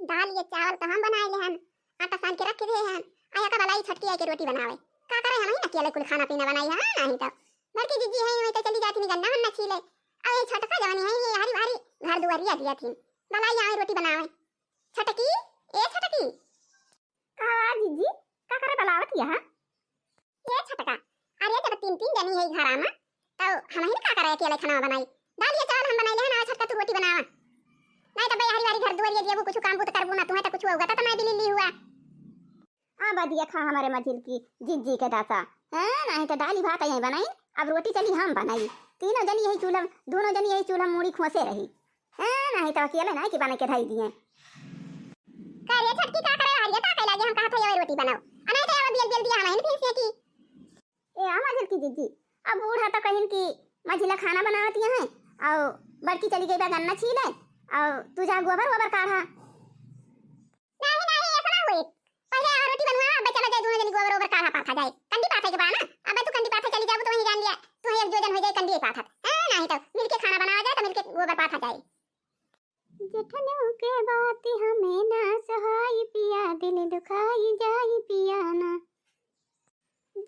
दाल ये चावल तो हम बनाए ले हन, आटा सान के रख दे हन। आया का बलाई छटकी आई के रोटी बनावे। का करे हम ही ना केले कुल खाना पीना बनाई हां नहीं तो। बड़की जीजी है वही तो चली जाती गन्ना वन्ना छीले। अब ये छटका जवानी है ये हरी भारी घर दुआरिया दिया थी। बलाई आई रोटी बनावे। छटकी ए छटकी। का जीजी का करे बलावत यहां? ये छटका। अरे जब तीन तीन जनी है घर में तो हम ही का करे केले खाना बनाई। दाल ये चावल हम बनाई ले हन, छटका तू रोटी बनावा। नहीं तो भाई हरी भारी घर दुआरिया दिया वो कुछ काम बुत करबू ना, तुम्हें तो कुछ होगा तो मैं भी लिल्ली हुआ। आ बदिया खा हमारे मजिल की जिज्जी के दासा है नहीं तो दाली भात यही बनाई। अब रोटी चली हम बनाई। तीनों जनी यही चूल्हा दोनों जनी यही चूल्हा मूड़ी खोसे रही है नहीं तो अकेले नहीं कि बना के धाई दिए। करे छटकी का करे हरिया का कह लागे हम कहा था ये रोटी बनाओ नहीं तो अब जल्दी जल्दी हम इन फिर से की ए आ मजिल की जिज्जी। अब बूढ़ा तो कहिन की मझिला खाना बनावती है और बड़की चली गई बा गन्ना छीले और तू जा गोबर गोबर काढ़ा। नहीं नहीं ऐसा ना होए, पहले रोटी बनवा अब चला जाए दोनों जनी गोबर गोबर काढ़ा पाथा जाए कंडी पाथे के बाना। अब तू कंडी पाथे चली जाबू तो वही जान लिया तू एक जोजन हो जाए कंडी पाथा है नहीं तो मिलके खाना बनावा जाए तो मिलके गोबर पाथा जाए। जेठनों के बात हमें ना सहाय पिया दिल दुखाई जाई पिया ना।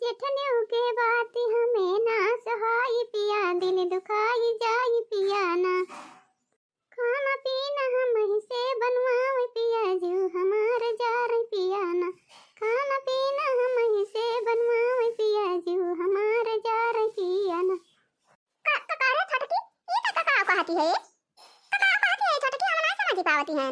जेठनों के बात हमें ना सहाय पिया दिल दुखाई जाई पिया ना। खाना पीना हम ही से बनवावे पिया जो हमार जार पिया ना। खाना पीना हम ही से बनवावे पिया जो हमार जार पिया ना। का रे छटकी ये का कहती है? का कहती है छटकी हम नहीं समझ पावती हैं।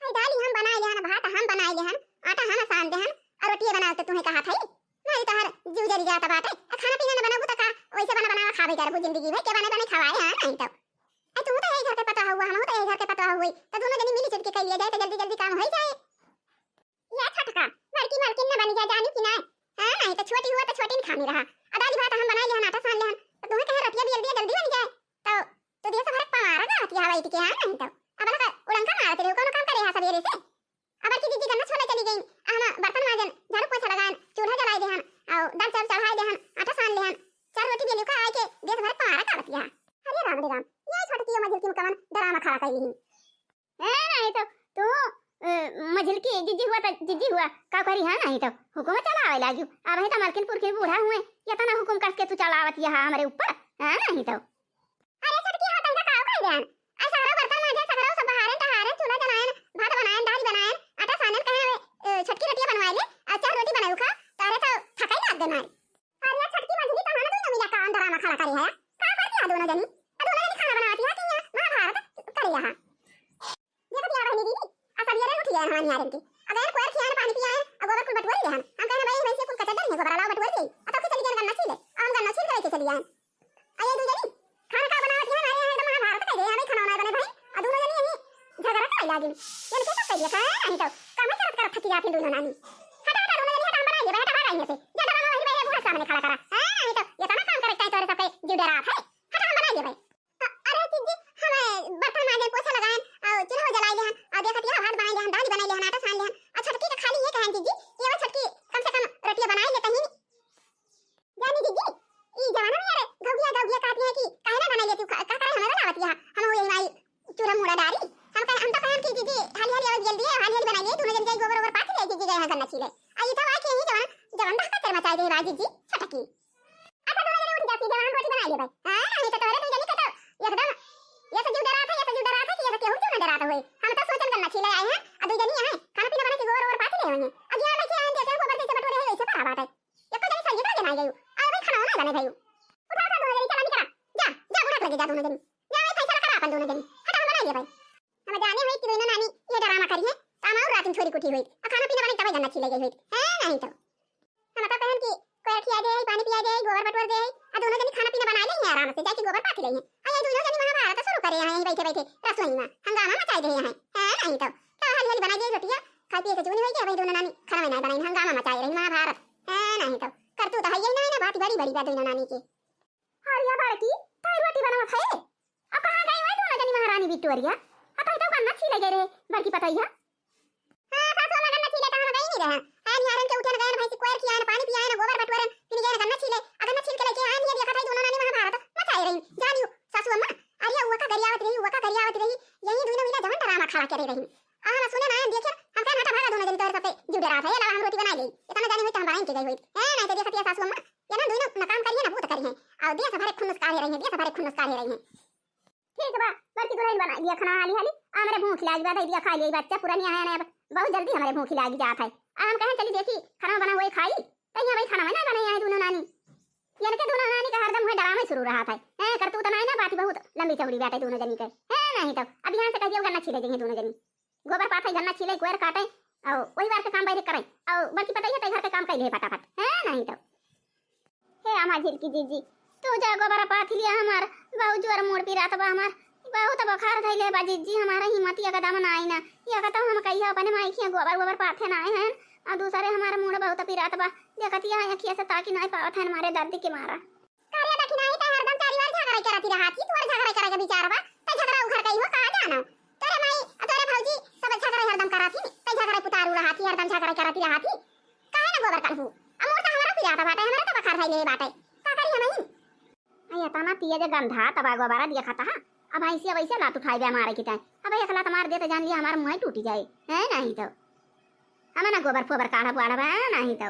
हाय दाली हम बनाए ले हन, भात हम बनाए ले हन, आटा हम सान दे हन और रोटी बनाओ तो तुम्हें कहा था नहीं तो हर जीव जरी जाता बात है। खाना पीना न बनाबू तो का वैसे बनावा खावे करबू जिंदगी में के बने बने खवाए हां नहीं तो तू तो यही घर के पता हुआ हम तो यही घर के पता हुई तो दोनों जनी मिली जुल के कर लिया जाए तो जल्दी जल्दी काम हो जाए। ये छटका लड़की मालकिन न बनी जा जानी कि नहीं हां नहीं तो छोटी हुआ तो छोटी न खानी रहा। दाली भात हम बनाए ले आटा सान ले तो तुम्हें कहे रोटियां भी जल्दी जल्दी बन जाए तो दिया से भरत पमारा ना हती हवाई के हां नहीं तो अब लगा उड़ंका मारते रहो कौन काम करे हां सवेरे से। अब की जीजी गन्ना छोले चली गई हम बर्तन माजन झाड़ू पोछा लगान चूल्हा जलाए दे हन और दाल चावल चढ़ाए दे हन आटा सान ले हन चार रोटी बेलू का आए के देश भर पमारा करत या। अरे राम रे राम ये छटकी मजिल की कवन डरामा खड़ा कर ली है नहीं तो तू मजिल की जिज्जी हुआ तो जिज्जी हुआ का करी हां नहीं तो हुकुम चलावे लागू। अब है तो मालकिनपुर के बूढ़ा हुए या तना हुकुम करके तू चलावत या हमारे ऊपर हां नहीं तो। अरे छटकी हां तंगा काव कर देन ऐसा हरा बर्तन माजे सगरो सब बहारन तहारन चूल्हा जलायन भात बनायन दाल बनायन आटा सानन कहे छटकी रोटियां बनवाए ले और चार रोटी बनाऊ खा तारे तो थकाई लाग दे मारी। अरे छटकी मजिली तो हां तू मिला का डरामा खड़ा करी है का करती है दोनों जनी खाना बनाती है कि महाभारत करी रहा। देखो यार बहनी दीदी आ सब ये उठ गया हमारी यार की अगर कोई खियान पानी पियाए और गोबर कुल बटवर ले हम कहना भाई वैसे कुल कचर नहीं गोबर लाओ बटवर ले अब तो चली गई गन्ना छीले हम गन्ना छील के चली आए। आइए दू जनी खाना का बनावत है हमारे यहाँ तो महाभारत कह दे हमें खाना बना बने भाई और दोनों जनी यही झगड़ा कर लागी ये कैसे कर दिया नहीं तो काम करत थकी जाती दोनों नानी हटा हटा दोनों जनी हटा बनाइए हटा भाग आइए से ज्यादा बना वही भाई बूढ़ा सामने खड़ा करा हां नहीं तो ये तो ना काम करता है तोरे सब पे जीव डरा है हटा हम बनाइए भाई। अरे जीजी हम बर्तन माजे पोछा लगाएं और चूल्हा जलाए ले हन और देखत या भात बनाए ले हन दाल बनाए ले हन आटा सान ले हन और छटकी का खाली ये कहें जीजी ये वो छटकी कम से कम रोटियां बनाए ले तही जानी जीजी ई जमाना में यार गौगिया कहती है कि काहे ना बनाई ले तू का करे हमें बनावत या हम वो यही चूल्हा मुड़ा डारी हम तो कहन की जीजी हाली हाली और जल्दी हाली हाली बनाई ले दोनों जन जाई गोबर गोबर पाथ ले जीजी गए गन्ना छीले आई तो आके यही जवान ढक्का कर मचाई दे बाजी जी छटकी अच्छा दोनों जने उठ जाती जवान रोटी बनाई ले भाई हां नहीं तो तोरे तू जनी कतो एकदम ये तो जीव डरा था ये तो जीव डरा था कि ये तो केहू क्यों ना डराता होए हम तो सोचन गन्ना छीले आए हैं अब दू जनी आए खाना पीना बना के गोबर गोबर पाथ ले होंगे अब यहाँ लेके आए देखे गोबर जैसे बटोरे है वैसे पड़ा बात है ये को जनी सब्जी बना के गई अब भाई खाना ना बने गई उठा उठा दोनों जनी चला निकला जा जा बुढ़ा लगे जा दोनों जनी जा भाई फैसला करा अपन दोनों जनी हटा हम बनाइए भाई हम जाने हुई कि दोनों नानी ये डरामा करी है काम और रात में छोरी कुटी हुई खाना पीना बने तब गन्ना छीले गई हुई है नहीं तो हम तो कहन की कोई खिया दे पानी पिया दे गोबर बटवर दे आ दोनों जनी खाना पीना बना ले हैं आराम से जाके गोबर पाथ ले हैं आइए दोनों जनी महाभारत शुरू करे हैं बैठे बैठे रसोई में हंगामा मचाई दे हैं नहीं तो हाली हाली बना दे रोटियां खा पी के जूनी होई के भाई दोनों नानी खाना नहीं बनाई हंगामा मचाई रही महाभारत नहीं तो कर तू तो है ही ना बात बड़ी बड़ी बात दोनों नानी की हरिया बड़की ताई रोटी बनावा खाए अब कहां गई वही दोनों जनी महारानी विक्टोरिया अब तो गन्ना छीले गए रे बड़की पता ही है हां सासू में गन्ना छीले तो हम गई नहीं रहे हां निहारन के उठन गए भाई से कोयर किया पानी पिया ना गोबर बटवरन फिर गए गन्ना छीले अगर गन्ना छील के लेके आए ये देखा था दोनों नानी महाभारत मचाई रही जानियो सासू अम्मा अरे हुआ का गरियावत रही यही दोनों मिला जवन डरामा खड़ा करे रही हम सुने ना देखे हम का नाटा भागा दोनों जन तोर सते जुड़ रहा था ये ला हम रोटी बना गई इतना जानी हुई तो हम बनाएंगे गई हुई है नहीं तो देखती है सासू अम्मा ये ना दोनों ना काम करिए ना भूत करिए और दिया सभारे खुन्नस काढ़े रही है दिया सभारे खुन्नस काढ़े रही है ठीक बा बल्कि दुल्हन बना दिया खाना हाली हाली हमारे भूख लाग गया दिया खा लिया बच्चा पूरा नहीं आया ना बहुत जल्दी हमारे भूख लाग जात है हम कहें चली देखी खाना बना हुआ खाई तैयार भाई खाना बना बनाई है दोनों नानी यानी के दोनों नानी का हरदम है डरामे शुरू रहा था है कर तू तो नहीं ना बात बहुत लंबी चौड़ी बात है दोनों जनी के है नहीं तो अब यहां से कह दियो गन्ना छीले देंगे दोनों जनी गोबर पाथे गन्ना छीले कोयर काटे और वही बार के काम बैठ करें और बाकी पता ही है घर के काम कर ले फटाफट है नहीं तो हे हमार झिलकी जीजी तू जा गोबर पाथ लिया हमार बहुत जोर मोड़ पी रात बा हमार बहुत बुखार धइले बा जीजी हमारा हिम्मत या कदम ना आई ना या कत हम कहिया अपने माई खिया गोबर गोबर पाथे ना है और दूसरे हमारा मुंड बहुत पीरात बा देखती है अखिया से ताकि नहीं पावत है हमारे दर्द के मारा कार्य देखी नहीं तो हरदम चारी बार झगड़ा करती रहती तू झगड़ा करेगा बेचारा तो झगड़ा उखड़ गई हो कहां जाना तेरे माई तेरे भौजी सब झगड़ा हरदम कराती तो झगड़ा पुतारू रहती हरदम झगड़ा करती रहती काहे ना गोबर करहू अमोर तो हमारा पीरात बाटे हमारा तो बुखार धइले बाटे का करी हम अया तना पिए जे गंधा तबा गोबरा दिया खाता है अब ऐसे वैसे लात उठाई बे मारे की टाइम अब एक लात मार दे तो जान लिया हमारा मुंह टूट जाए है नहीं तो हमें ना गोबर फोबर काढ़ा बुआड़ा बा नहीं तो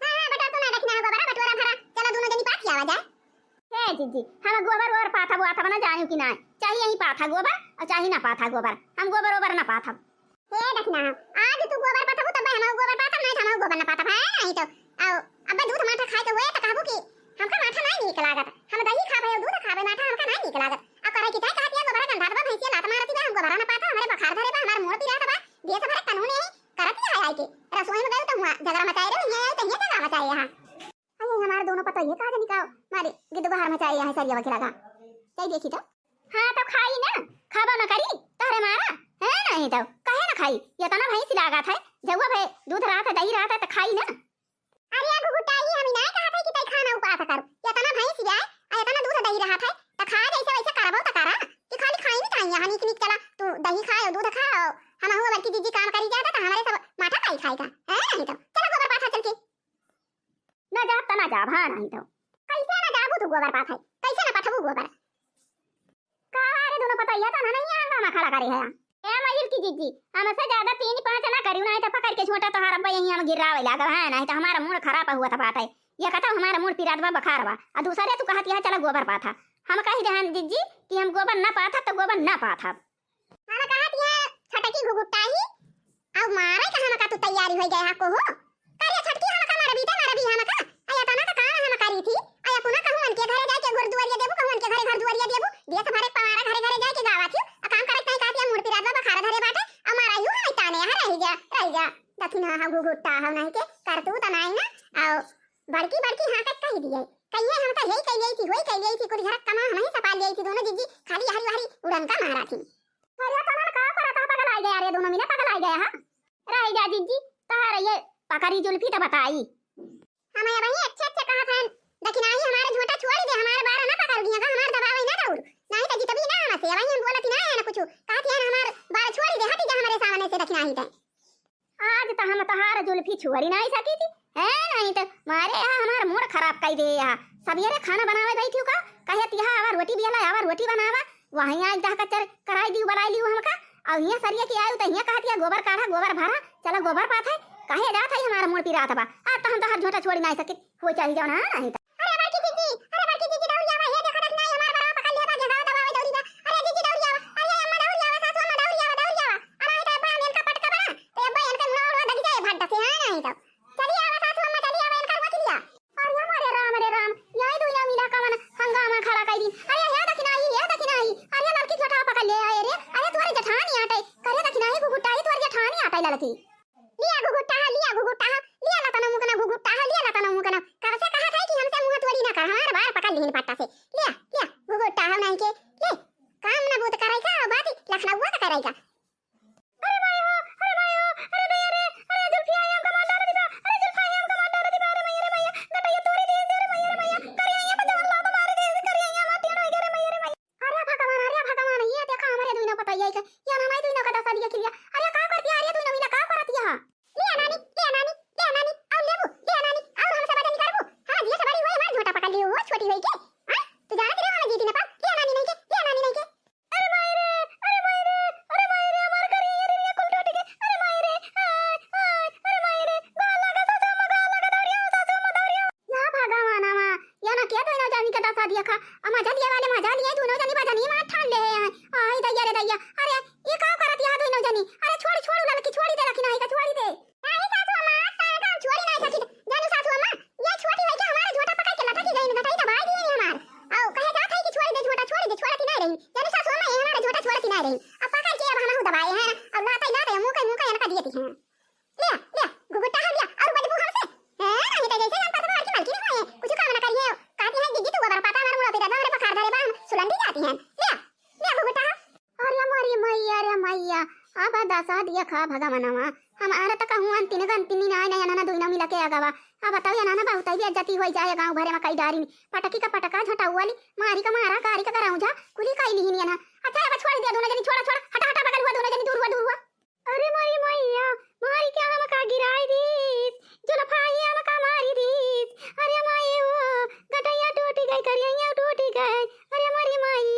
हां बेटा तू ना देखना गोबर बटोरा भरा चलो दोनों जनी पाथ आवा जाए हे जीजी हम गोबर और पाथा बुआथा बना जानियो कि ना चाहिए यही पाथा गोबर और चाहिए ना पाथा गोबर हम गोबर ओबर ना पाथा हे देखना आज तू गोबर पाथा तब हम गोबर पाथा नहीं हम गोबर ना पाथा है नहीं तो आओ अब दूध माठा खाए तो होए तो कहबो कि हमका माठा नहीं निक लागत हम दही खाबे और दूध खाबे माठा हमका नहीं निक लागत अब करे कि कहती है गोबर गंधा बा भैंसिया लात मारती बा हम गोबर ना पाथा हमारे बुखार धरे बा हमार मुंह पीरा बा दिए हमारे कानून है करती है आई के रसोई में गए तो झगड़ा मचाए रहे ये तो ये जगह मचाए यहां अरे हमारे दोनों पता ये कहां निकाओ मारे गिद्ध बाहर मचाए यहां सरिया वगैरह का सही देखी तो हां तो खाई ना खाबो ना करी तोरे मारा है नहीं तो काहे ना खाई ये तो ना भैंस लागा था जगवा भाई दूध रहा था दही रहा था तो खाई ना अरे आगु गुटाई हम नहीं कहा था कि तई खाना उपास कर ये तो ना भैंस जाए आ ये तो ना दूध दही रहा था तो खा जैसे वैसे करबो तो करा कि खाली खाई नहीं चाहिए हनी निक चला तू दही खा और दूध खा हम हुआ बल्कि जीजी काम करी जाता तो हमारे सब माथा खाई खाएगा है नहीं तो चलो गोबर पाथा चल के ना जा तना जा भा नहीं तो कैसे ना जाबू तू गोबर पाथा कैसे ना पाथबू गोबर कारे दोनों पता ये तो नहीं आंगा में खड़ा करे है ए मजिल की जीजी हमसे ज्यादा 3-5 ना करियो नहीं तो पकड़ के छोटा तो हरब्बा यहीं हम गिरावे लागा है नहीं तो हमारा मूड खराब हुआ था बात है ये कहता हमारा मूड पिरात बा बुखार बा और दूसरे तू कहती है चलो गोबर पाथा हम कही ध्यान जीजी कि हम गोबर ना पाथा तो गोबर ना पाथा हम कहती है छटकी घुघुटाई अब मारे कहां का तू तैयारी हो गया को हो करे छटकी हम का मारा भी हम का आया तना का काम हम करी थी आया पुना कहूं मन के घरे जाके घर दुआरिया देबू कहूं के घरे घर दुआरिया देबू दिया तुम्हारे पवारा घरे घरे जाके गावा थी काम करत नहीं कहती मूड पिरात बा बुखार धरे बाटे हमारा यू नहीं ताने रह जा दखिन हा घुघुटा हम नहीं के कर तू त नहीं ना आओ बड़की बड़की हां तक कह दिए कहिए हम तो यही कह ली थी वही कह ली थी कुछ घर कमा हम ही सपा ली थी दोनों जीजी खाली हरी हरी उड़न का मारा थी अरे तो ना का करता पगल आ गया रे दोनों मिला पगल आ गया हां रह जा जीजी तार ये पकड़ी जुल्फी तो बताई हमें वही अच्छे कहा था लेकिन आई हमारे झोटा छोड़ दे हमारे बारे ना पकड़ दिया का हमारे दबाव ना दौड़ नहीं तो जितभी ना हमसे वही हम बोलती ना ना कुछ कहती है हमारे बारे छोड़ दे हटी जा हमारे सामने से देखना ही था आज तो हम तहार जुल्फी छोड़ी नहीं सकी थी है नहीं तो मारे यहाँ हमारा मूड खराब कर दे यहाँ सवेरे खाना बनावे बैठी का कहती है आवा रोटी बेला आवा रोटी बनावा वहीं आज जा कर कराई दी बनाई ली हमका और यहाँ सरिया की आयु तो यहाँ कहती है गोबर काढ़ा गोबर भरा चलो गोबर पाथा कहे जात है हमारा मूड पिरात बा आज तो हम तो हर झोटा छोड़ी नहीं सके हो चल जाओ ना नहीं तो अरे बाकी जीजी दौड़ जावा ये देखा नहीं हमारा बड़ा पकड़ लिया बा जगह दबावे दौड़ी बा अरे जीजी दौड़ जावा अरे अम्मा दौड़ जावा सासू अम्मा दौड़ जावा अरे तो बा मेल का पटका बा तो अब्बा इनका मुंह उड़ा दगी जाए भट्टा से है नहीं तो चलिए आवा सासू अम्मा चलिए आवा इनका मत लिया और हमारे राम यही दुनिया मिला का मन हंगामा खड़ा कर दी अरे ये दखिना आई अरे लड़की छोटा पकड़ ले आए रे अरे तुम्हारी जठानी आटे करे दखिना आई गुगुटाई तुम्हारी जठानी आटे लड़की लिया गुगुटा लिया लता मुकना गुगुटा लिया लता मुकना कर से कहा था कि हमसे मुंह तोड़ी ना कर हमारे बार पकड़ ली पट्टा से लिया गुगुटा हम नहीं के ले काम ना भूत कराई का बात लखना हुआ कराई का अरे भाई हो अरे भैया रे अरे जुल्फी आई हमका मार डाल दिबा अरे जुल्फी आई हमका मार डाल दिबा रे भैया ना भैया तोड़ी दे रे भैया कर यहाँ पे जवान लात मार दे कर यहाँ मार टेन हो गया रे भैया अरे भगवान ये देखा हमारे दुनिया पता है ये ना नहीं दुनिया का दसा दिया खिलिया अरे का करती है अरे दुनिया मिला का करती अब लाता मुंह का ना का दिए थी। ले ले गुगुट्टा हो गया और बदबू हमसे है नहीं तो जैसे हम पता बाहर की मालकिन होए कुछ काम ना करिए कहती है दीदी तू अगर पता हमारे मुंह पे दादा हमारे पखार धरे बा हम सुलंडी जाती हैं। ले ले गुगुट्टा अरे मारी मैया रे मैया अब दसा दिया खा भगवानवा हमारा तक कहूं अंतिन गंतिनी ना ना दुई ना मिला के आगावा अब बताओ या ना बहुत ही बेइज्जती हो जाए गांव भरे में कई डारी पटकी का पटका झटाऊ वाली मारी का मारा कारी का कराऊं जा कुली काई नहीं ना। अच्छा अब छोड़ दिया दोनों जनी छोड़ा छोड़ा हटा हटा बगल हुआ दोनों जनी दूर हुआ। अरे मारी मैया मारी क्या हम का गिराई दी जुलफाई हम का मारी दी। अरे माई ओ गटैया टूट गई करिया टूट गई। अरे मारी माई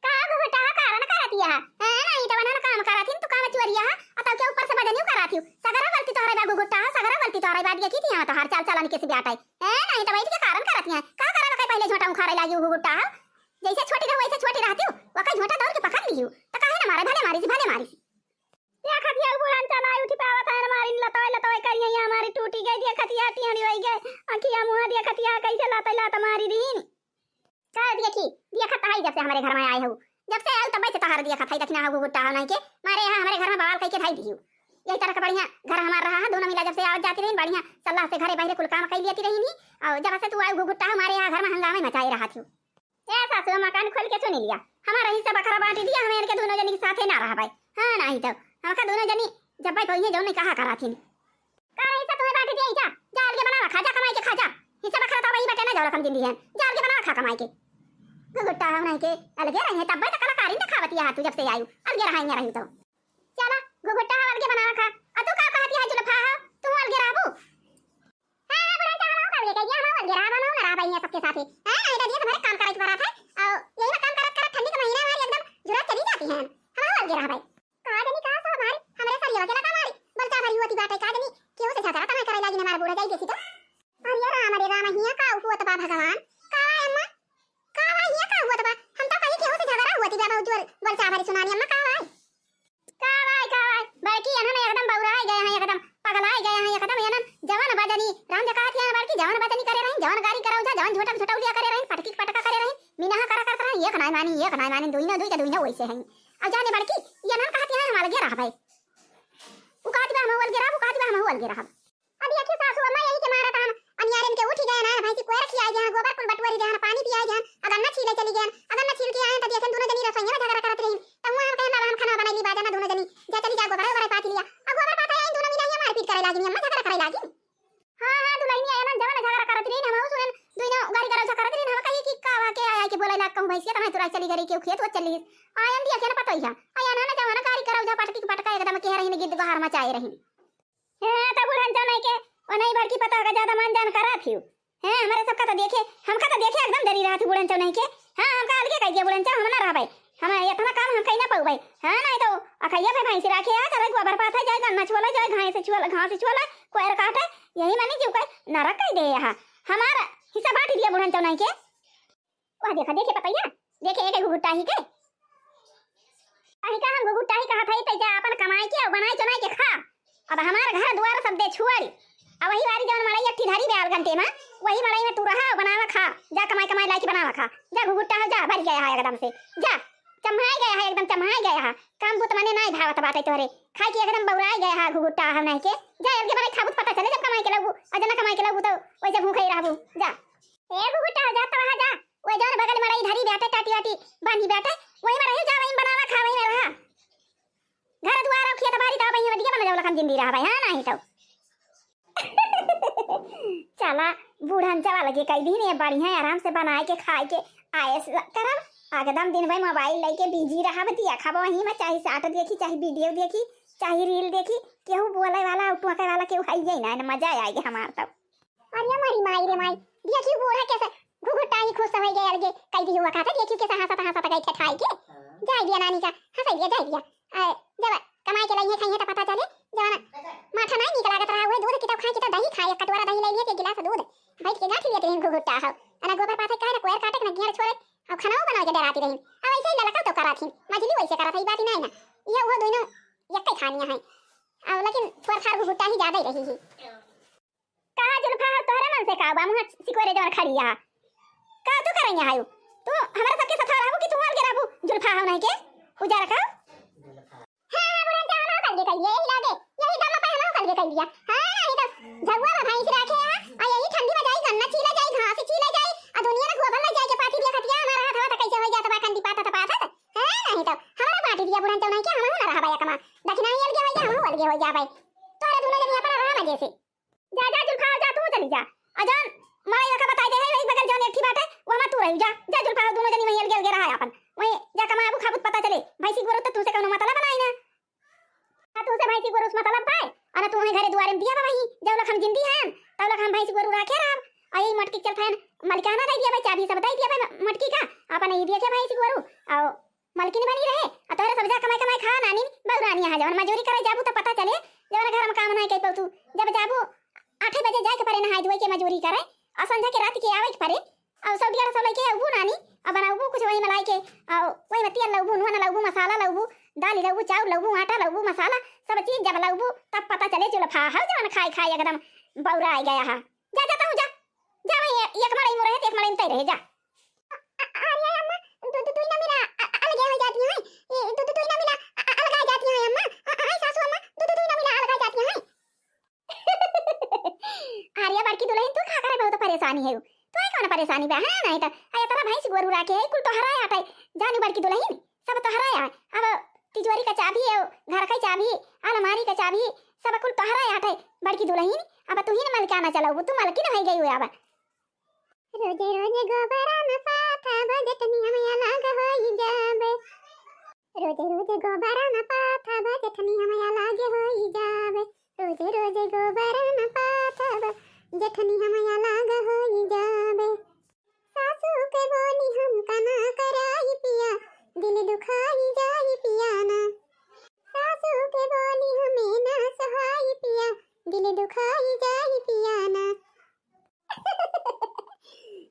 का घटा कारण करतिया है नहीं तो बनाना काम कराथी तू काम चोरिया अतव के ऊपर से बदनियो कराथी सगरा गलती तोहरे बागु घटा सगरा गलती तोहरे बाद ये की थी तो हर चाल चलन के से ब्याटाई है नहीं तो बैठ के कारण करती है का कारण का पहले झोटा उखाड़े लागी घुटा जैसे छोटी रहो वैसे छोटी रहती हूं वका झोटा दौड़ के पकड़ लियो तो काहे ना मारे भले मारी या खतिया बुढ़ान चना उठी पावत है मारी लतोय करिया हमारी टूटी गई दिया खतिया टियाड़ी होई गई अंकिया मुंह दिया खतिया कैसे लात मारी दीन का दिया खता है जब से हमारे घर में आए हो जब से आए तब से तहार दिया खताई दक्षिणा हो गुट्टा नहीं के मारे यहाँ हमारे घर में बवाल कई के ढाई दियो यही तरह का बढ़िया घर हमारा रहा दोनों मिला जब से आवत जाती रही बढ़िया सल्लाह से घरे बाहर कुल काम कर लेती रही नहीं और जब से तू आए गुट्टा हमारे यहाँ घर में हंगामे मचाई रहा थी ऐसा से मकान खोल के सुन लिया हमारा हिस्सा बखरा बांट दिया हमें के दोनों जनी के साथ ना रहा भाई हां नहीं तो हमका दोनों जनी जब भाई पहिले जो नहीं कहा करा थी का हिस्सा तुम्हें बांट दिया जा जाल के बना खा जा कमाई के खा जा हिस्सा बखरा तो वही बटे ना जाओ रकम जिंदी है जाल के बना खा कमाई के गुट्टा हम नहीं के अलगे रहे तब तक कलाकारी ने खावती है तू जब से आयु अलगे रहा रही तो चला गुट्टा अलगे बना खा आ तू का कहती है जुलफा तू अलगे रहबू हां बड़ा चाहला कर ले गया हम अलगे रहा बनो ना रहा भाई सबके साथ है नहीं तो ये तुम्हारे काम करे पड़ा था और यही में काम करत ठंडी के महीना में एकदम जुरत चली जाती है हम अलगे रहा भाई का जनी का सब हमारे हमरे सरिया के लगा मारी बोलता भरी होती बात है का जनी क्यों से झगड़ा तना करे लागी हमारे बूढ़ा जाई देखी तो अरे राम हिया का हुआ तो भगवान का अम्मा का हिया का हुआ तो हम तो कहीं क्यों से झगड़ा हुआ थी बाबा जोर बोलता भरी सुनानी अम्मा का बड़की अनन एकदम बौराई गए हैं एकदम पगलाई गए हैं एकदम अनन जवान बदनी राम जकात है बड़की जवान बदनी करे रही जवान गाड़ी कराऊ जा जवान झोटा झोटा उलिया करे रही पटकी पटका करे रही मीना करा रही एक नाई मानी दुई ना वैसे हैं अब जाने बड़की ये अनन कहती है हमारे गे रहा भाई उ कहती है हम अलगे रहा उ कहती है हम अलगे रहा अब ये सासू अम्मा यही के मारा था अनियारे के उठी गए ना भाई की कोई रखी आई गया गोबर कुल बटवरी गया पानी पी आई गया अगर न छीले चली गया अगर न छील के आए तो देखे दोनों जनी रसोई में झगड़ा करत रही तब वहां कहना हम खाना बनाई ली बाजा ना दोनों जनी जा चली जा गोबर पाती लिया अब गोबर पाता है दोनों मिला मारपीट करे लागी अम्मा झगड़ा करे लागी हां दुलाइनी आया ना जवान झगड़ा करत रही हम सुनन दुइनो गाड़ी करा झगड़ा करत रही हम कही की का के आया के बोले लाग कहूं भैंसिया तमे तुरा चली गई के खेत वो चली आयन दिया के ना पता ही आया ना जवान गाड़ी करा जा पटकी पटका एकदम के रही गिद्ध बाहर मचाए रही है त बुढ़न जाने के और नहीं बड़की पता का ज्यादा मान जान करा थी है हमारे सबका तो देखे हमका तो देखे एकदम डरी रहा थी बुढ़न चौ नहीं के हां हमका अलगे कह दिया बुढ़न चौ हम ना रह भाई हम इतना काम हम कहीं ना पाऊ भाई हां नहीं तो अखैया भाई भैंसी राखे आ चले गोबर पाथा जाए गन्ना छोला जाए घास से छोला कोयर काटे यही मानी जीव का नरक कह दे यहां हमारा हिस्सा बांट दिया बुढ़न चौ नहीं के वह देखे पतैया देखे एक गुगुट्टा ही के अही का हम गुगुट्टा ही कहा था त जा अपन कमाई के बनाई चनाई के खा अब हमारे घर द्वार सब दे छुआरी अब वही वाली जवन मड़ई अट्ठी धारी बेल घंटे में वही मड़ई में तू रहा बनावा खा जा कमाई लाइक बनावा खा जा घुघुट्टा जा भर गया है एकदम से जा चम्हाई गया है एकदम चम्हाई गया है काम बुत मने नहीं भावत बाटे तोरे खाई के एकदम बौराई गया है घुघुट्टा हम नहीं के जा अलगे बड़े खाबुत पता चले जब कमाई के लगू अजना कमाई के लगू तो वैसे भूखे ही रहबू जा ए घुघुट्टा जा तो वहां जा ओए जवन बगल मड़ई धारी बैठे टाटी वाटी बांधी बैठे वही में रही जा वही बनावा खा वही में रहा घर द्वार और खेत बाड़ी ता वही में दिया बना जाओ लखन जिंदी रहा भाई हां नहीं तो चला बूढ़न चवा लगे कई दिन ये बढ़िया आराम से बनाए के खाए के आए करब एकदम दिन भाई मोबाइल लेके बिजी रहा बतिया खाबो वहीं में चाहे साट देखी चाहे वीडियो देखी चाहे रील देखी केहू बोले वाला उठवा वाला केहू आई जाए ना मजा आएगा हमार तब अरे मारी माई रे माई देखी बूढ़ा कैसे घुघुट्टा ही खुश हो गए अलगे कई दी हुआ खाता देखी कैसे हंसता गई खाई के जाए दिया नानी का हंस दिया जाए दिया जब कमाई के लिए खाइए तो पता चले जवाना माथा नहीं निकला गत रहा हुए दूध की तो खाए की तो दही खाए कटोरा दही ले लिए के गिलास दूध बैठ के गाठी लेते हैं घुघुट्टा हो अना गोबर पाथे काहे कोयर काटे के घेर छोड़े अब खाना बना के डराती रही अब ऐसे ही ललका तो करा थी मछली वैसे करा था ई बात नहीं ना ये वो दोनों यक्के खानियां हैं अब लेकिन थोड़ा खार घुघुट्टा ही ज्यादा ही रही है कहा जुल्फा तोरे मन से का बा मुंह सिकोरे जवन खड़िया का तू करेंगे हायो तू हमारे सबके साथ रहबू कि तू मार के रहबू जुल्फा हो नहीं के उजारा का दिया। हां नहीं तो झगुआ में भैंस रखे हां आ यही ठंडी में जाई गन्ना छीला जाई घास छीला जाई आ दुनिया में गोबर लग जाए के पाती दिया खटिया हमारा हाथ हवा कैसे हो जाता बा कंदी पाता हां नहीं तो हमारा पाटी दिया बुढ़न तो नहीं क्या हम ना रहा भाई कमा दक्षिणा अलगे हो जा हम अलगे हो जा भाई तोरे दोनों जन यहां पर रहा मजे से जा जा जुल्फा जा तू चली जा अजान माई का बता दे है इस बगल जौन एक बात है वो मत तू रही जा जा जुल्फा दोनों जन वहीं अलगे अलगे रहा है अपन वहीं जा कमा अबू खाबुत पता चले भैंसी गोरो तो तुसे कोनो मतलब बनाई ना तू से भैंसी गोरो मतलब पाए अरे तू घरे दुआरे में दिया भाई जब लख हम जिंदी हैं तब लख हम भैंसी गोरो रखे रहा आई मटकी चल फैन मलिकाना दे दिया भाई चाबी सब दे दिया भाई मटकी का अपन ये दिया के भैंसी गोरो आओ मलकिन बनी रहे आ तोरे सब जा कमाई कमाई खा नानी बहुरानी है जवन मजूरी करे जाबू तो पता चले जवन घर में काम नहीं कई तू जब जाबू 8 बजे जाए के परे नहाई धोई के मजूरी करे और संध्या के रात के आवे के परे और सब डिया सब लेके अबू नानी अब बनाबू कुछ वही मलाई के और वही में तेल लबू नून लबू मसाला लबू दाल लबू चावल लबू आटा लबू मसाला सब चीज जब लबू तब पता चले चलो फा हा जवन खाई खाई एकदम बौरा आ गया है जा जाता हूं जा जा मैं एक मड़ई में रहे एक मड़ई में तई रहे जा अरे अम्मा तू ना मेरा अलग हो जाती है ये तू ना मेरा अलग आ जाती है अम्मा आई सासू अम्मा तू ना मेरा अलग आ जाती है आर्या बड़की दुल्हन तू खा करे बहुत परेशानी है तू है कौन परेशानी बे हां नहीं तो आया तेरा भैंस गोरू राखे कुल तो हराया हटाई जानी बड़की दुल्हन सब तो हराया अब तिजोरी का चाबी है घर का चाबी अलमारी का चाबी सब कुल तो हराया हटाई बड़की दुल्हन अब तू ही मलकाना चलाऊ तू मलकी न हो गई हो अब रोजे रोजे गोबरा में पाथा बजटनी हमें अलग होई जाबे रोजे रोजे गोबरा में पाथा बजटनी हमें अलग होई जाबे रोजे रोजे गोबरा में पाथा बजटनी हमें अलग होई जाबे सासू के बोली हम कना कराई पिया दिल दुखाई जाई पिया ना सासू के बोली हमें ना सहाई पिया दिल दुखाई जाई पिया ना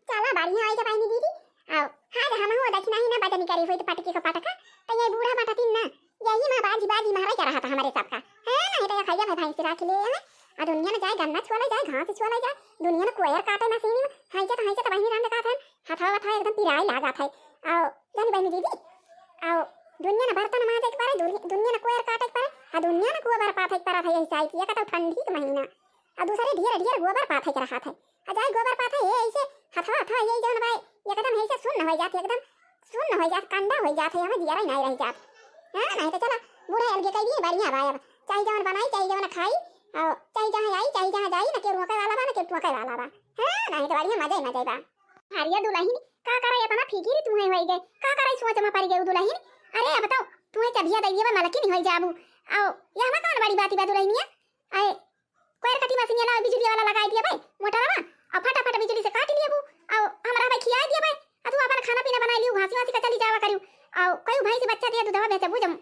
चला बढ़िया आई जब दीदी आओ हां हम हो दक्षिणा ही ना बजनी करी हुई तो पटकी का पटका तो ये बूढ़ा बाटा तीन ना यही मां बाजी बाजी मारा कर रहा था हमारे सबका है नहीं तो खैया भाई भैंस राख ले आ दुनिया में जाए गन्ना छोला जाए घास छोला जाए दुनिया में कोयर काटे ना सीनी में हाई तो बहनी राम का था हथा हथा एकदम पिराई लगा था आओ जानी बहनी दीदी आओ दुनिया में बर्तन माजे के पारे दुनिया में कोयर काटे के पारे आ दुनिया में गोबर पाथे के पारा था यही साई किया का ठंडी के महीना आ दूसरे ढेर ढेर गोबर पाथे के रखा था आ जाए गोबर पाथे ये ऐसे हथा हथा यही जौन भाई एकदम ऐसे सुन्न हो जाती एकदम सुन्न हो जात कंडा हो जात हमें दिया नहीं रह जात हां नहीं तो चला बूढ़ा अलगे कह दिए बढ़िया भाई अब चाहे जौन बनाई चाहे जौन खाई और चाहे जहां आई चाहे जहां जाई ना के रोके वाला बा ना के टोके वाला बा हां नहीं तो बढ़िया मजे मजे बा हरिया दुल्हन का करे इतना फिकिर तू है होई गए का करे सोच में पड़ गई दुल्हन अरे बताओ तू चबिया दैए बा मलकी नहीं होई जाबू आओ ये हम कौन बड़ी बात बा दुल्हनिया आए कोयर कटी मशीन ना बिजली वाला लगा दिया भाई मोटर बा और फटाफट बिजली से काट लिया बू और हमरा भाई खिया दिया भाई आ तू अपन खाना पीना बना लियो घासी वासी का चली जावा करियो और कई भाई से बच्चा दिया दूधवा बेचे बुझम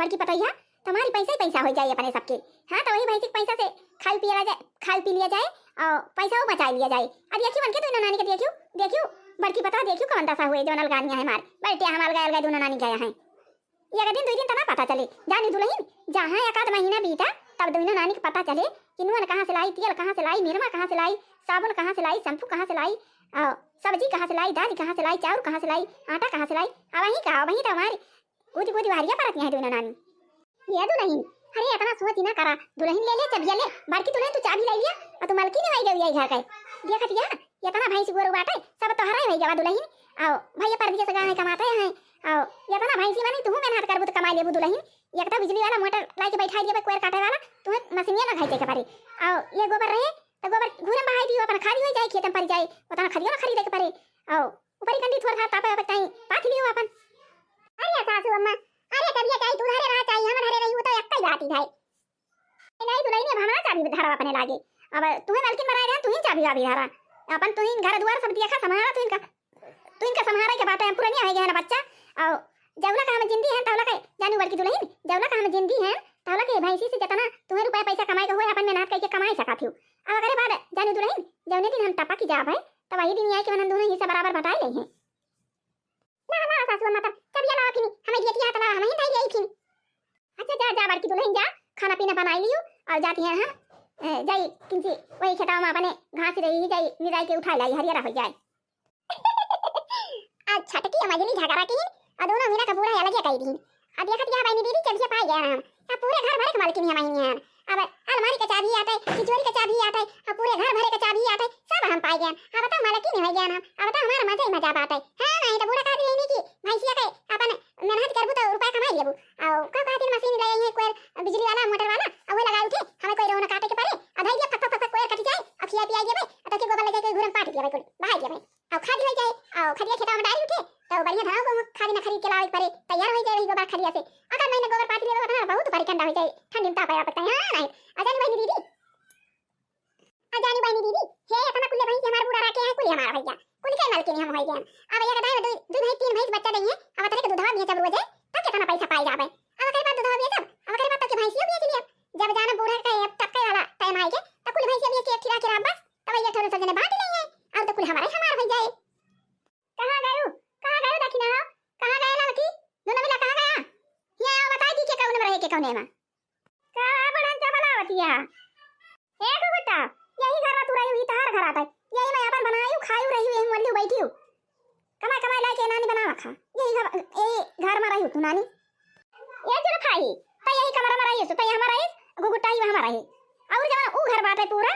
बड़की पटैया तुम्हारी पैसा ही पैसा हो जाए अपने सबके हां तो वही भैंसी के पैसा से खाई पी लिया जाए और पैसा वो बचा लिया जाए अब देखियो बन के दोनों नानी के देखियो बड़की पता देखियो कौन दशा हुए जो नलगानिया है मार बैठे हम अलगा दोनों नानी गया है ये दिन 2 दिन तना पता चले जानी दुल्हन जहां एक आध महीना बीता तब दोनों नानी को पता चले कि नून कहां से लाई तेल कहां से लाई निरमा कहां से लाई साबुन कहां से लाई शैम्पू कहां से लाई और सब्जी कहां से लाई दाल कहां से लाई चावल कहां से लाई आटा कहां से लाई अब वही तो हमारी कुछ वारियां परत है दोनों नानी ये दुल्हन अरे इतना सोच ना करा दुल्हन ले चबिया ले बाकी दुल्हन तू चाबी ले लिया और तू मलकी नहीं आई गई घर का देखत या इतना भैंस गोरू बाटे सब तो हराई भई जावा दुल्हन आओ भैया परदिया से गाने कमाते हैं आओ इतना भैंसी मानी तू मेहनत करबू तो कमा लेबू दुल्हन एक तो बिजली वाला मोटर लाई के बैठा दिया कोयर काटे वाला तू मशीनिया ना खाई के पारे आओ ये गोबर रहे तो गोबर घूरे में बहाई दियो अपन खाली हो जाए खेत में पड़ जाए उतना खरियो ना खरीदे के पारे आओ ऊपरी कंडी थोड़ा था तापे बताई पाथ लियो अपन अरे सासू अम्मा अरे कबिया चाहिए तू धरे रहा चाहिए हम धरे रही हो तो एकई बात ही भाई नहीं दुल्हन अब हमरा चाबी धरा अपने लागे अब तू मलकिन बनाए रहे तू ही चाबी वाबी धरा अपन तू ही घर द्वार सब देखा संभाला तू इनका संभारा के बात है पुरानी है गया ना बच्चा और जवला का हम जिंदी है तवला के जानू बड़की दुल्हन जवला का हम जिंदी है तवला के भैंसी से जतना तुम्हें रुपया पैसा कमाई का होए अपन मेहनत करके कमाई सका थी अब अगले बाद जानू दुल्हन जवने दिन हम टपा की जाब है तब वही दिन आई कि हम दोनों हिस्सा बराबर बटाई ले हैं ना सासू अम्मा तब चबिया लाओ फिनी हमें दिया कि हाथ हमें दई गई फिनी अच्छा जा जा बड़की दुल्हन जा खाना पीना बनाई लियो और जाती हैं हम जाई किंची वही खेताव में अपने घास रही जाई निराई के उठा लाई हरियारा हो जाए आज छटकी मजली झगड़ा की आ दोनों मीना का बूढ़ा अलग कही दी आ देखत गया भाई दीदी चल से पाई गया हम आ पूरे घर भर के मालकिन है महीने हैं अब अलमारी का चाबी आता है, तिजोरी का चाबी आता है, अब पूरे घर भरे का चाबी आता है, सब हम पाई गए। अब बताओ माला की नहीं गया हम, अब बताओ हमारा मजा ही मजा आता है। हां नहीं तो बूढ़ा का दी नहीं की भैंसिया के अपन मेहनत करबू तो रुपया कमाई लेबू। और का खातिर मशीन ले आई है कोई बिजली वाला मोटर वाला, अब वो लगा उठे हमें कोई रोना काटे के पड़े, अब धइया फक फक फक कोई कट जाए, अब खिया पिया देबे, तो के गोबर ले जाके घुरम पाट दिया भाई कोई बहाई दिया भाई। अब खादी हो जाए, और खदिया खेता में डाली उठे तो बढ़िया धान को खादी ना खरीद के लावे पड़े, तैयार हो जाए वही गोबर खदिया से। अगर महीने गोबर पाट लेबे तो बहुत भारी ठंडा हो जाए, ठंडी में ताप आया पड़ता है। हां नहीं अजानी बहनी दीदी, अजानी बहनी दीदी हे इतना कुल्ले भैंस हमार बूढ़ा रखे हैं, कुल हमारा भैया कुल के माल के नहीं हम हो गए। अब ये गाय दो भाई तीन भैंस बच्चा देंगे, अब तरे के दूधवा बेच अब रोज तब कितना पैसा पाई जावे। अब करे बात दूधवा बेच, अब करे बात तो के भैंसियो बेच लिया, जब जाना बूढ़ा का टपके वाला टाइम आएगा तो कुल भैंसिया बेच के खिला खिला बस तब ये थोड़ा सा जने बांट लेंगे, अब तो कुल हमारा हो जाए। कहां गयो दक्षिणा हो, कहां गया लड़की दोनों मिला कहां गया? ये बता दी के कौन में रहे के कौन में का बड़न चबलावतिया एक गुट्टा यही घर तू रही हुई तार घर आता है, यही मैं अपन बनाई खाई रही हूं मल्ली बैठी हूं, कमाई कमाई लाके नानी बना रखा यही घर में रही हूं तू नानी ये जो खाई तो यही कमरा में रही तो हमारा है गुगुट्टा ही हमारा है। और जब ऊ घर बाटे पूरा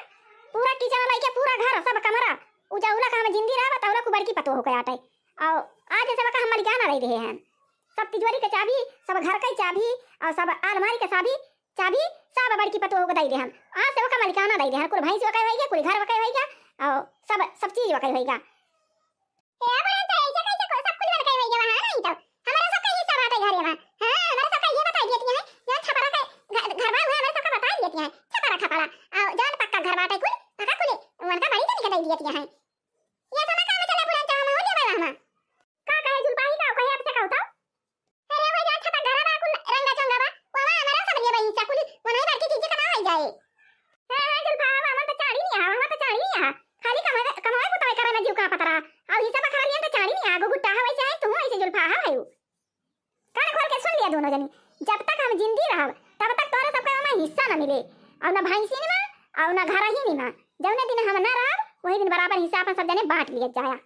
पूरा किचन लाके पूरा घर सब कमरा उजाउला का हम जिंदी रहा बताउला को बड़की पतो हो गया आटे। और आज सब का हम मलिकाना रह रहे हैं, सब तिजोरी के चाबी, सब घर का चाबी और सब अलमारी के चाबी चाबी सब बड़की पतो हो दई दे हम। आज से का मलिकाना दई दे हम, कुल भैंस वकाई होइगा, कुल घर वकाई होइगा और सब चीज वकाई होइगा। ए बड़न तो ऐसे कैसे को सब कुल वकाई होइगा वहां नहीं तो हमारा सब का हिस्सा बाटे घर में। हां हमारा सब का ये बता देती है जो छपरा का घर बा हुआ हमारा सब का बता देती है छपरा खपड़ा और जान पक्का घर बाटे कुल पक्का कुल उनका बड़ी तो निकल देती है। ये तो ना काम चले बुलान चाह में हो ले वाला का कहे जुलपाही का कहे अब से कहता अरे वो जा छता घर बा कुल रंगा चंगा बा वहां हमारा सब ये बही चकुल वो नहीं बाकी चीज का ना हो जाए। हां जुलपा हम तो चाड़ी नहीं हम तो चाड़ी नहीं खाली कमाई बुताई करे में जीव का पतरा और हिसाब खा लिया तो चाड़ी नहीं गुट्टा है वैसे है तू ऐसे जुलपा है भाई कान खोल के सुन लिया दोनों जनी, जब तक हम जिंदी रहब तब तक तोरे सबका हमें हिस्सा ना मिले और ना भैंसी में और ना घर ही में, जौने दिन हम ना रहब वही दिन बराबर हिस्सा अपन सब जने बांट लिया जाया।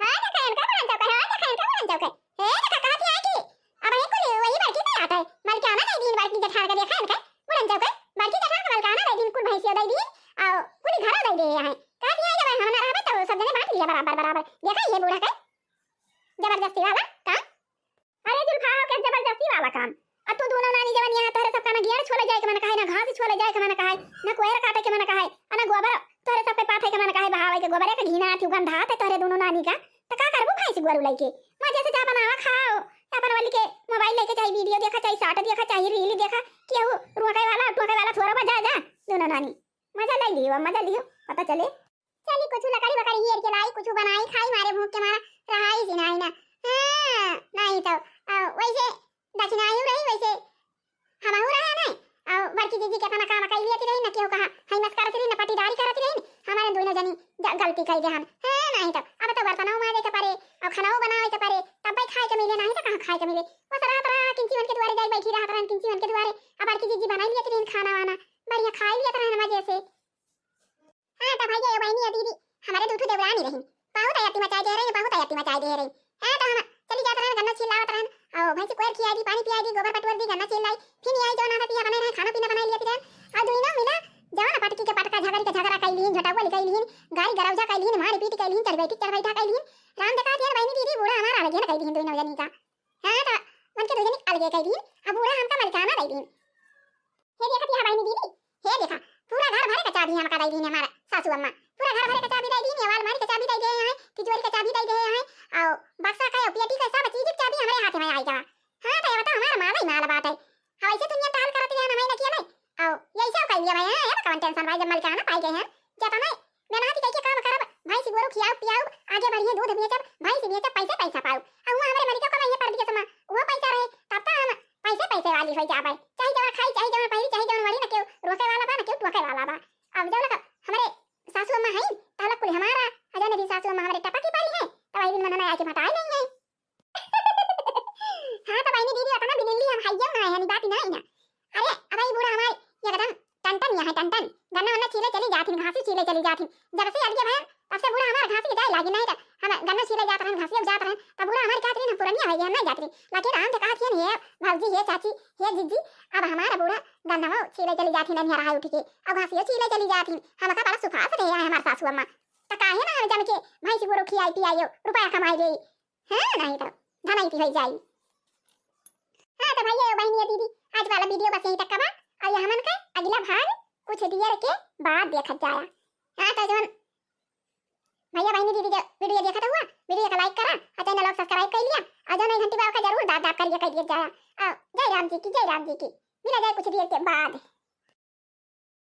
हां ना कहन का बन जाओ हां ना कहन का बन जाओ हे ना कहा थी आकी अब ये कुल वही बाकी नहीं आता है मलकाना नहीं दिन बाकी जठार का देखा इनका बन जाओ बाकी जठार का मलकाना नहीं दिन कुल भैंसिया दई दी और कुल घर दई दे है कहा थी जब हम ना रहबे तो सब जने बांट लिया बराबर बराबर। देखा ये बूढ़ा का जबरदस्ती वाला काम, अरे जुल्फा के जबरदस्ती वाला काम। अब तू दोनों नानी जवन यहां तोरे सब का गियर छोले जाए के मन कहे ना घास छोले जाए के मन कहे ना कोयर काटे के मन कहे ना गोबर तोरे सब पे पाथे के मन कहे बहावे के गोबर के घीना आती गंधा ते तोरे दोनों नानी का त का करबू भैंस गोरू लइके मजे से जा बनावा खाओ अपन वाली के मोबाइल लेके चाहे वीडियो देखा चाहे शॉर्ट देखा चाहे रील देखा केहू रुकाई वाला थोड़ा बजा जा दोनों नानी मजा ले लियो पता चले चली कुछ लकड़ी बकड़ी घेर के लाई कुछ बनाई खाई मारे भूख के मारा रहाई सिनाई ना। हां नहीं तो वैसे दक्षिणायु रही वैसे हम हो रहा नहीं और बड़की दीदी के खाना काम कई लेती रही ना क्यों कहा हई मत करती रही ना पटीदारी करती रही हमारे दोनों जनी गलती कर दे हम। हां नहीं तो अब तो बर्तनों माजे के पारे और खानाओ बनावे के पारे तब भाई खाए के मिले नहीं तो कहां खाए के मिले वो तरह किंची वन के द्वारे जाई बैठी रहत रहन किंची वन के द्वारे अब बड़की दीदी बनाई लेती रही खाना वाना बढ़िया खाई लेत रहन मजे से। हां तो भाई ये बहनी दीदी हमारे दूध देवरानी रही बहुत आयती मचाई दे रही बहुत आयती मचाई दे रही। हां तो हम चली जात रहन गन्ना छिलावत रहन और भैंस कोयर खिया दी पानी पिया दी गोबर पटवर दी गन्ना छिलाई फिर आई जो ना पिया बने रहे खाना पीना बनाई लेती रहन और दुइना मिला जवान पटकी के पटका झगड़ी के झगड़ा कई लीन झटावा लिकाई लीन गाय गरौजा कई लीन मार पीट कई लीन चढ़ बैठा कई लीन राम देखा दिया बहनी दीदी बूढ़ा हमारा अलग है कई लीन दुइना जनी का। हां तो मन के दुजनी अलग कई लीन अब बूढ़ा हमका मलकाना दई लीन हे देखती है बहनी दीदी हे देखा पूरा घर भरे का चाबी हमका दई लीन हमारा सासू अम्मा पूरा घर भरे का चाबी दई लीन अलमारी का चाबी दई दे हैं तिजोरी का चाबी दई दे हैं और बक्सा का पेटी का सब चीज की चाबी हमारे हाथ में आई जा। हां तो ये बता हमारा माल ही माल बात है हां ऐसे दुनिया टाल करती है हमें ना किया नहीं और यही सब कर लिया भाई। हां ये कौन टेंशन भाई जब मलकाना पाई गए हैं जब हमें मेहनत करके काम करब भाई सी गोरू खियाओ पियाओ आगे बढ़िए दूध बेचब भाई सी बेचब पैसा पाओ और वहां हमारे मरिका को ये पर दिया समा वो पैसा रहे तब तक हम पैसे वाली हो जाबे चाहे जवन खाई चाहे जवन पहली चाहे जवन वड़ी ना क्यों रोके वाला बा ना क्यों टोके वाला बा। अब जब लगा हमारे सासू अम्मा है ताला कुल हमारा अजय ने भी सासू अम्मा हमारे टपकी पाली है तो भाई दिन मनना आके मटाई नहीं है। हां तो भाई दीदी अपना बिल्ली हम हाइया ना है बात नहीं ना अरे अब ये बूढ़ा हमारे ये कदम टन टन यहाँ टन टन गन्ना वन्ना छीले चली जाती घासी छीले चली जाती जब से अलगे भाई तब से बूढ़ा हमारा घास के जाए लागी नहीं त हम गन्ना छीले जात रहन घासिया जात रहन तब बूढ़ा हमारे कहत रही ना पुरनिया भैया नहीं जात रही लेकिन हम तो कहत हियन हे भौजी हे चाची हे जीजी अब हमारा बूढ़ा गन्ना वो छीले चली जात हिन रहा उठ के अब घासिया छीले चली जात हिन हम का बड़ा सुखास रहे हैं हमार सासू अम्मा त काहे ना हम जम के भैंस गोरो खियाई पियाई रुपया कमाई गई हां नहीं तो धनाई की हो जाई। हां तो भैया बहनी दीदी आज वाला वीडियो बस यहीं तक का बा और ये हमन का अगला भाग कुछ देर के बाद देखत जाया। हां तो जवन भैया बहनी दीदी जो वीडियो देखत हुआ वीडियो को लाइक करा और चैनल को सब्सक्राइब कर लिया और जवन घंटी बजा का जरूर दाब दाब करिए कहिए जाया। जय राम जी की मिला जाए कुछ देर के बाद।